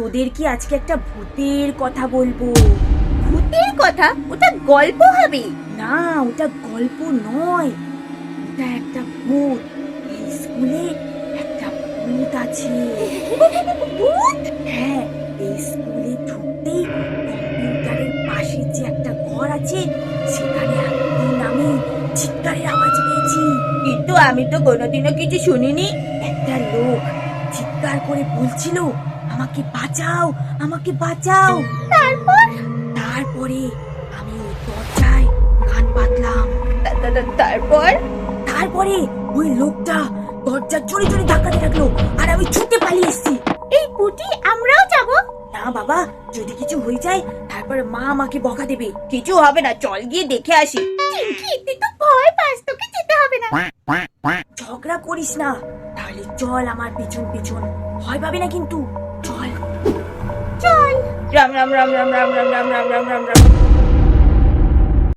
তোদেরকে আজকে একটা ভূতের কথা বলবো। ভূতের কথা? ওটা গল্প হবে। না, ওটা গল্প নয়, ওটা একটা ভূত। এই স্কুলে একটা ভূত আছে। ভূত? হ্যাঁ, এই স্কুলে ঢুকতেই কম্পিউটারের পাশে যে একটা ঘর আছে, সেখানে একদিন আমি চিৎকারের আওয়াজ পেয়েছি। কিন্তু আমি তো কোনোদিনও কিছু শুনিনি। একটা লোক চিৎকার করে বলছিল, আমাকে বাঁচাও, আমাকে বাঁচাও। তারপরে আমি ওই দরজায় কান পাতলাম। তারপর? তারপরে ওই লোকটা দরজা জোরে জোরে ধাক্কাতে লাগলো, আর আমি ছুটে পালিয়ে এসেছি। এই পুটি, আমরাও যাব? না বাবা, যদি কিছু হয়ে যায় তারপরে মা আমাকে বকা দেবে। কিছু হবে না, চল গিয়ে দেখে আসি। টিঙ্কি, তুই তো ভয় পাস, তোকে যেতে হবে না। ঝগড়া করিস না, তাহলে চল আমার পিছন পিছন। ভয় পাবে না কিন্তু, চল। চল। রাম রাম রাম রাম রাম রাম রাম রাম রাম রাম রাম।